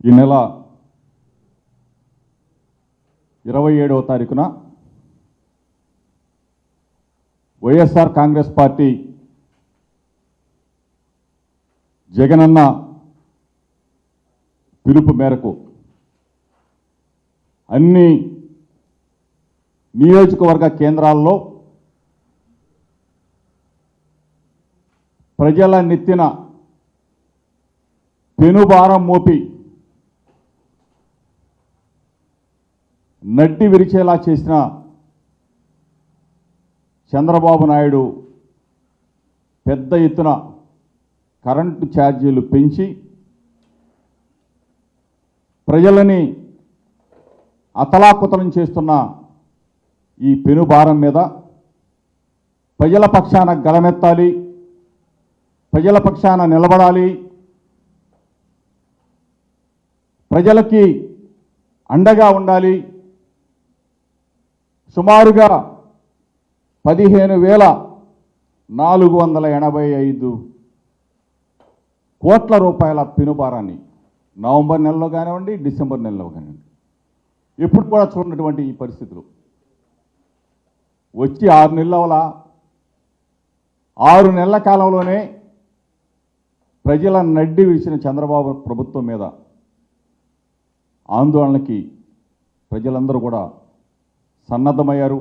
ఈ నెల 27వ తారీఖున వైఎస్ఆర్ కాంగ్రెస్ పార్టీ జగనన్న పిలుపు మేరకు అన్ని నియోజకవర్గ కేంద్రాల్లో ప్రజల నెత్తిన పెనుభారం మోపి నడ్డి విరిచేలా చేసిన చంద్రబాబు నాయుడు పెద్ద ఎత్తున కరెంటు ఛార్జీలు పెంచి ప్రజలని అతలాకుతలం చేస్తున్న ఈ పెనుభారం మీద ప్రజల పక్షాన గళమెత్తాలి, ప్రజల పక్షాన నిలబడాలి, ప్రజలకి అండగా ఉండాలి. సుమారుగా 15,485 కోట్ల రూపాయల పెనుభారాన్ని నవంబర్ నెలలో కానివ్వండి, డిసెంబర్ నెలలో కానివ్వండి, ఎప్పుడు కూడా చూడనటువంటి ఈ పరిస్థితులు వచ్చి 6 నెలల కాలంలోనే ప్రజల నడ్డి విడిచిన చంద్రబాబు ప్రభుత్వం మీద ఆందోళనకి ప్రజలందరూ కూడా సన్నద్ధమయ్యారు.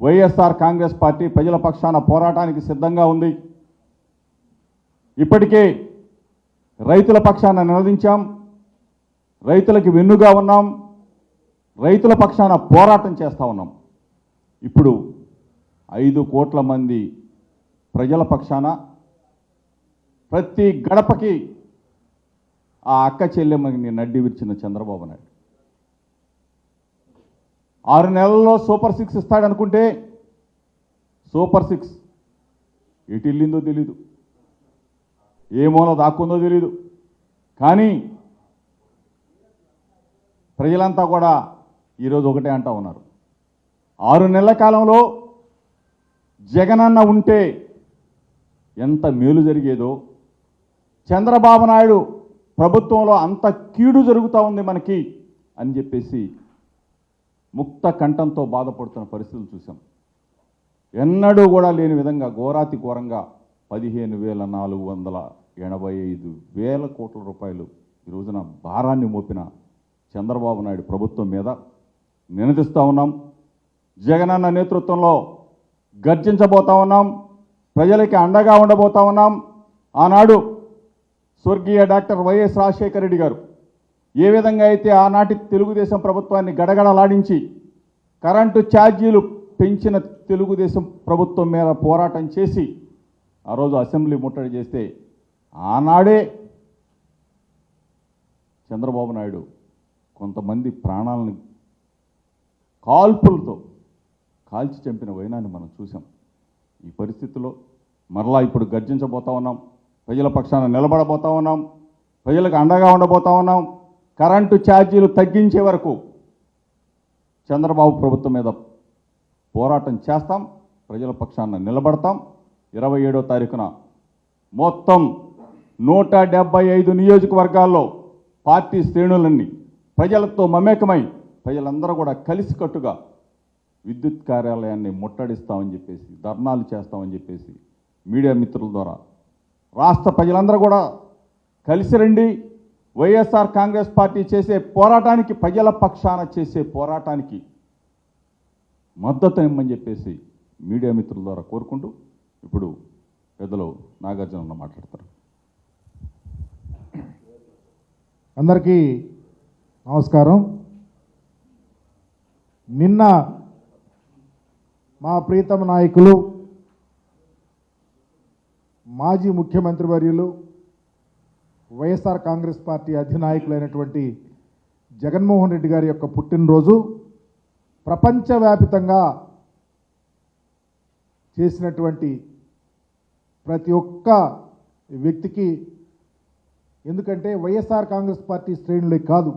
వైఎస్ఆర్ కాంగ్రెస్ పార్టీ ప్రజల పక్షాన పోరాటానికి సిద్ధంగా ఉంది. ఇప్పటికే రైతుల పక్షాన నిలదించాం, రైతులకి వెన్నుగా ఉన్నాం, రైతుల పక్షాన పోరాటం చేస్తూ ఉన్నాం. ఇప్పుడు 5 కోట్ల మంది ప్రజల పక్షాన ప్రతి గడపకి ఆ అక్క చెల్లెమ్మని నడ్డి విరిచిన చంద్రబాబు నాయుడు 6 నెలల్లో సూపర్ 6 ఇస్తాడనుకుంటే సూపర్ 6 ఎటు వెళ్ళిందో తెలీదు, ఏ మూల దాక్కుందో తెలీదు. కానీ ప్రజలంతా కూడా ఈరోజు ఒకటే అంటూ ఉన్నారు, 6 నెలల కాలంలో జగనన్న ఉంటే ఎంత మేలు జరిగేదో, చంద్రబాబు నాయుడు ప్రభుత్వంలో అంత కీడు జరుగుతూ ఉంది మనకి అని చెప్పేసి ముక్త కంఠంతో బాధపడుతున్న పరిస్థితులు చూసాం. ఎన్నడూ కూడా లేని విధంగా ఘోరాతి ఘోరంగా 15,485 కోట్ల రూపాయలు ఈ రోజున భారాన్ని మోపిన చంద్రబాబు నాయుడు ప్రభుత్వం మీద నినదిస్తూ ఉన్నాం. జగనన్న నేతృత్వంలో గర్జించబోతా ఉన్నాం, ప్రజలకి అండగా ఉండబోతా ఉన్నాం. ఆనాడు స్వర్గీయ డాక్టర్ వైఎస్ రాజశేఖర రెడ్డి గారు ఏ విధంగా అయితే ఆనాటి తెలుగుదేశం ప్రభుత్వాన్ని గడగడలాడించి కరెంటు ఛార్జీలు పెంచిన తెలుగుదేశం ప్రభుత్వం మీద పోరాటం చేసి ఆ రోజు అసెంబ్లీ ముట్టడి చేస్తే ఆనాడే చంద్రబాబు నాయుడు కొంతమంది ప్రాణాలను కాల్పులతో కాల్చి చంపిన వైనాన్ని మనం చూసాం. ఈ పరిస్థితుల్లో మరలా ఇప్పుడు గర్జించబోతా ఉన్నాం, ప్రజల పక్షాన నిలబడబోతా ఉన్నాం, ప్రజలకు అండగా ఉండబోతా ఉన్నాం. కరెంటు ఛార్జీలు తగ్గించే వరకు చంద్రబాబు ప్రభుత్వం మీద పోరాటం చేస్తాం, ప్రజల పక్షాన నిలబడతాం. 27వ తారీఖున మొత్తం 175 నియోజకవర్గాల్లో పార్టీ శ్రేణులన్నీ ప్రజలతో మమేకమై ప్రజలందరూ కూడా కలిసికట్టుగా విద్యుత్ కార్యాలయాన్ని ముట్టడిస్తామని చెప్పేసి, ధర్నాలు చేస్తామని చెప్పేసి మీడియా మిత్రుల ద్వారా రాష్ట్ర ప్రజలందరూ కూడా కలిసి రండి. వైఎస్ఆర్ కాంగ్రెస్ పార్టీ చేసే పోరాటానికి, ప్రజల పక్షాన చేసే పోరాటానికి మద్దతు ఇమ్మని చెప్పేసి మీడియా మిత్రుల ద్వారా కోరుకుంటూ ఇప్పుడు పెద్దలు నాగార్జున మాట్లాడతారు. అందరికీ నమస్కారం. నిన్న మా ప్రీతమ నాయకులు మాజీ ముఖ్యమంత్రి వర్యులు వైఎస్ఆర్ కాంగ్రెస్ పార్టీ అధినాయకులైనటువంటి జగన్మోహన్ రెడ్డి గారి యొక్క పుట్టినరోజు ప్రపంచవ్యాపితంగా చేసినటువంటి ప్రతి ఒక్క వ్యక్తికి, ఎందుకంటే వైఎస్ఆర్ కాంగ్రెస్ పార్టీ శ్రేణులే కాదు,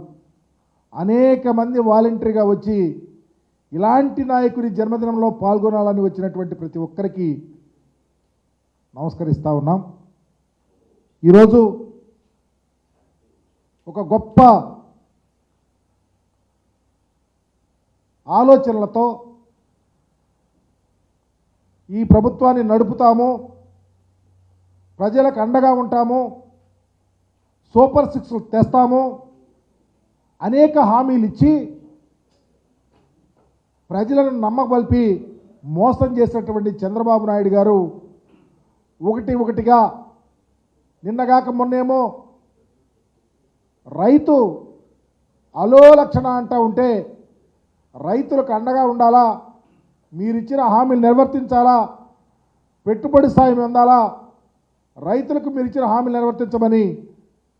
అనేక మంది వాలంటరీగా వచ్చి ఇలాంటి నాయకుడి జన్మదినంలో పాల్గొనాలని వచ్చినటువంటి ప్రతి ఒక్కరికి నమస్కరిస్తూ ఉన్నాం. ఈరోజు ఒక గొప్ప ఆలోచనలతో ఈ ప్రభుత్వాన్ని నడుపుతాము, ప్రజలకు అండగా ఉంటాము, సూపర్ సిక్స్ తెస్తాము, అనేక హామీలు ఇచ్చి ప్రజలను నమ్మబలిపి మోసం చేసినటువంటి చంద్రబాబు నాయుడు గారు ఒకటిగా నిన్నగాక మొన్నేమో రైతు అలోలక్షణ అంటూ ఉంటే రైతులకు అండగా ఉండాలా, మీరిచ్చిన హామీలు నిర్వర్తించాలా, పెట్టుబడి సాయం అందాలా, రైతులకు మీరు ఇచ్చిన హామీలు నిర్వర్తించమని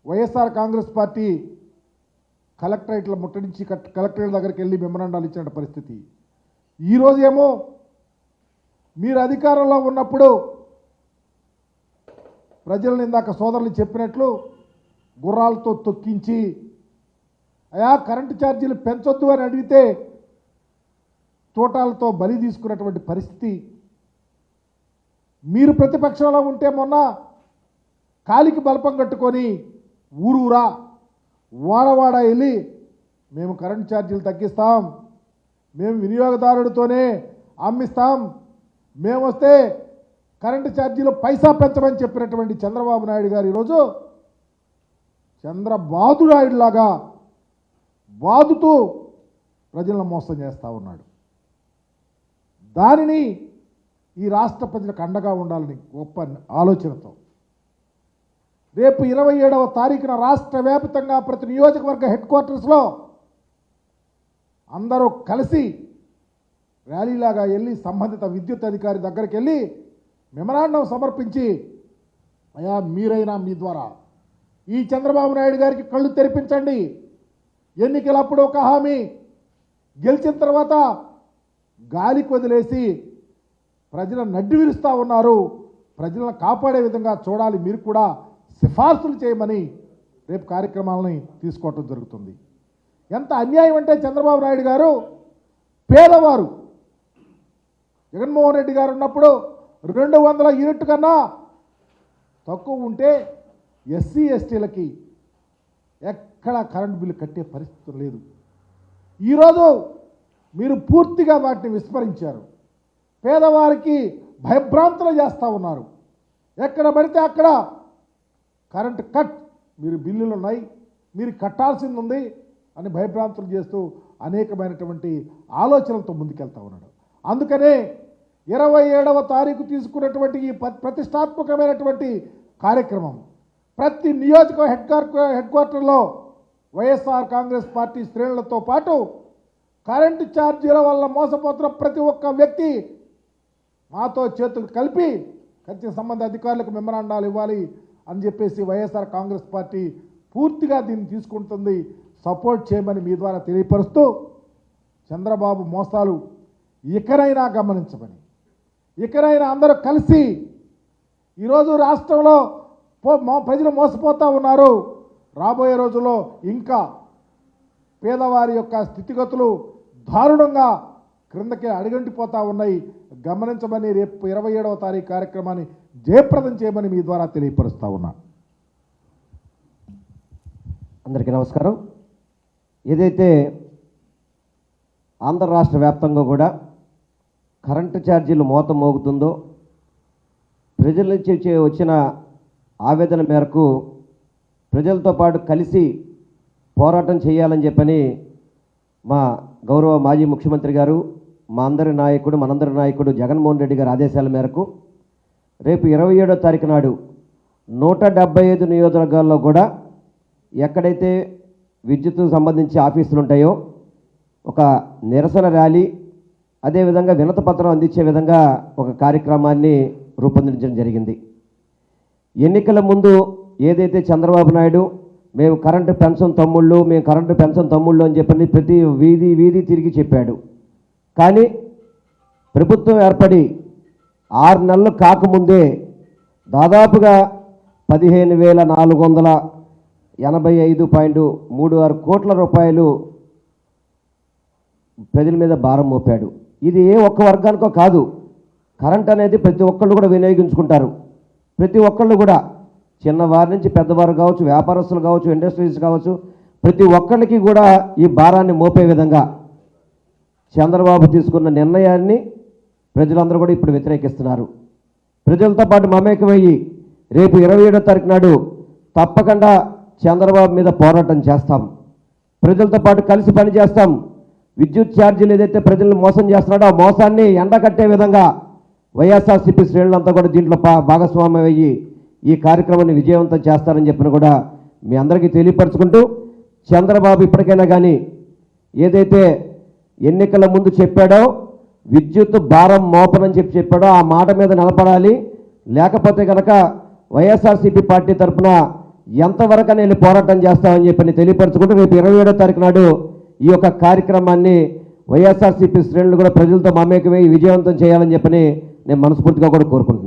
వైఎస్ఆర్ కాంగ్రెస్ పార్టీ కలెక్టరేట్ల ముట్టడించి కలెక్టరేట్ దగ్గరికి వెళ్ళి మెమరాండాలు ఇచ్చిన పరిస్థితి. ఈరోజు ఏమో మీరు అధికారంలో ఉన్నప్పుడు ప్రజలను ఇందాక సోదరులు చెప్పినట్లు గుర్రాలతో తొక్కించి అయా కరెంటు ఛార్జీలు పెంచొద్దు అని అడిగితే తోటాలతో బలి తీసుకున్నటువంటి పరిస్థితి. మీరు ప్రతిపక్షంలో ఉంటే మొన్న కాలికి బలపం కట్టుకొని ఊరూరా వాడవాడ వెళ్ళి మేము కరెంటు ఛార్జీలు తగ్గిస్తాం, మేము వినియోగదారుడితోనే అమ్మిస్తాం, మేము వస్తే కరెంటు ఛార్జీలు పైసా పెంచమని చెప్పినటువంటి చంద్రబాబు నాయుడు గారు ఈరోజు చంద్రబాబు నాయుడు లాగా బాదుతూ ప్రజలను మోసం చేస్తూ ఉన్నాడు. దానిని ఈ రాష్ట్ర ప్రజలకు అండగా ఉండాలని గొప్ప ఆలోచనతో రేపు 27వ తారీఖున రాష్ట్ర వ్యాప్తంగా ప్రతి నియోజకవర్గ హెడ్ క్వార్టర్స్లో అందరూ కలిసి ర్యాలీలాగా వెళ్ళి సంబంధిత విద్యుత్ అధికారి దగ్గరికి వెళ్ళి మెమరాండం సమర్పించి అయా మీరైనా మీ ద్వారా ఈ చంద్రబాబు నాయుడు గారికి కళ్ళు తెరిపించండి, ఎన్నికలప్పుడు ఒక హామీ గెలిచిన తర్వాత గాలికి వదిలేసి ప్రజలను నడ్డి విరుస్తూ ఉన్నారు, ప్రజలను కాపాడే విధంగా చూడాలి, మీరు కూడా సిఫార్సులు చేయమని రేపు కార్యక్రమాలని తీసుకోవటం జరుగుతుంది. ఎంత అన్యాయం అంటే చంద్రబాబు నాయుడు గారు పేదవారు జగన్మోహన్ రెడ్డి గారు ఉన్నప్పుడు 200 యూనిట్ కన్నా తక్కువ ఉంటే ఎస్సీ ఎస్టీలకి ఎక్కడ కరెంటు బిల్లు కట్టే పరిస్థితి లేదు. ఈరోజు మీరు పూర్తిగా వాటిని విస్మరించారు, పేదవారికి భయభ్రాంతులు చేస్తూ ఉన్నారు. ఎక్కడ పడితే అక్కడ కరెంటు కట్, మీరు బిల్లులు ఉన్నాయి, మీరు కట్టాల్సింది ఉంది అని భయభ్రాంతులు చేస్తూ అనేకమైనటువంటి ఆలోచనలతో ముందుకెళ్తా ఉన్నాడు. అందుకనే 27వ తారీఖు తీసుకున్నటువంటి ఈ ప్రతిష్టాత్మకమైనటువంటి కార్యక్రమం ప్రతి నియోజక హెడ్ క్వార్టర్లో వైఎస్ఆర్ కాంగ్రెస్ పార్టీ శ్రేణులతో పాటు కరెంటు ఛార్జీల వల్ల మోసపోతున్న ప్రతి ఒక్క వ్యక్తి మాతో చేతులు కలిపి ఖచ్చితంగా సంబంధ అధికారులకు మెమరాండాలు ఇవ్వాలి అని చెప్పేసి వైఎస్ఆర్ కాంగ్రెస్ పార్టీ పూర్తిగా దీన్ని తీసుకుంటుంది, సపోర్ట్ చేయమని మీ ద్వారా తెలియపరుస్తూ చంద్రబాబు మోసాలు ఇకనైనా గమనించమని, ఇకనైనా అందరూ కలిసి ఈరోజు రాష్ట్రంలో ప్రజలు మోసపోతూ ఉన్నారు, రాబోయే రోజుల్లో ఇంకా పేదవారి యొక్క స్థితిగతులు దారుణంగా క్రిందకి అడుగంటిపోతూ ఉన్నాయి, గమనించమని రేపు 27వ తారీఖు కార్యక్రమాన్ని జయప్రదం చేయమని మీ ద్వారా తెలియపరుస్తూ ఉన్నా. అందరికీ నమస్కారం. ఏదైతే ఆంధ్ర రాష్ట్ర వ్యాప్తంగా కూడా కరెంటు ఛార్జీలు మోత మోగుతుందో ప్రజల నుంచి వచ్చిన ఆవేదన మేరకు ప్రజలతో పాటు కలిసి పోరాటం చేయాలని చెప్పని మా గౌరవ మాజీ ముఖ్యమంత్రి గారు, మనందరి నాయకుడు జగన్మోహన్ రెడ్డి గారి ఆదేశాల మేరకు రేపు 27వ తారీఖు నాడు 175 నియోజకవర్గాల్లో కూడా ఎక్కడైతే విద్యుత్తుకు సంబంధించి ఆఫీసులు ఉంటాయో ఒక నిరసన ర్యాలీ, అదేవిధంగా వినతిపత్రం అందించే విధంగా ఒక కార్యక్రమాన్ని రూపొందించడం జరిగింది. ఎన్నికల ముందు ఏదైతే చంద్రబాబు నాయుడు మేము కరెంటు పెన్షన్ తమ్ముళ్ళు అని చెప్పని ప్రతి వీధి తిరిగి చెప్పాడు. కానీ ప్రభుత్వం ఏర్పడి 6 నెలలు కాకముందే దాదాపుగా 15,485.36 కోట్ల రూపాయలు ప్రజల మీద భారం మోపాడు. ఇది ఏ ఒక్క వర్గానికో కాదు, కరెంట్ అనేది ప్రతి ఒక్కళ్ళు కూడా వినియోగించుకుంటారు. ప్రతి ఒక్కళ్ళు కూడా చిన్నవారి నుంచి పెద్దవారు కావచ్చు, వ్యాపారస్తులు కావచ్చు, ఇండస్ట్రీస్ కావచ్చు, ప్రతి ఒక్కరికి కూడా ఈ భారాన్ని మోపే విధంగా చంద్రబాబు తీసుకున్న నిర్ణయాన్ని ప్రజలందరూ కూడా ఇప్పుడు వ్యతిరేకిస్తున్నారు. ప్రజలతో పాటు మమేకమయ్యి రేపు 27వ తారీఖు నాడు తప్పకుండా చంద్రబాబు మీద పోరాటం చేస్తాం. ప్రజలతో పాటు కలిసి పనిచేస్తాం. విద్యుత్ ఛార్జీలు ఏదైతే ప్రజలను మోసం చేస్తున్నాడో ఆ మోసాన్ని ఎండకట్టే విధంగా వైఎస్ఆర్సీపీ శ్రేణులంతా కూడా దీంట్లో భాగస్వామ్యం అయ్యి ఈ కార్యక్రమాన్ని విజయవంతం చేస్తారని చెప్పిన కూడా మీ అందరికీ తెలియపరచుకుంటూ, చంద్రబాబు ఇప్పటికైనా కానీ ఏదైతే ఎన్నికల ముందు చెప్పాడో విద్యుత్ భారం మోపనని చెప్పాడో ఆ మాట మీద నిలబడాలి. లేకపోతే కనుక వైఎస్ఆర్సీపీ పార్టీ తరఫున ఎంతవరకని వెళ్ళి పోరాటం చేస్తామని చెప్పి తెలియపరచుకుంటూ రేపు 27వ తారీఖు నాడు ఈ యొక్క కార్యక్రమాన్ని వైఎస్ఆర్సీపీ శ్రేణులు కూడా ప్రజలతో మమేకమై విజయవంతం చేయాలని చెప్పని నేను మనస్ఫూర్తిగా కూడా కోరుకుంటున్నాను.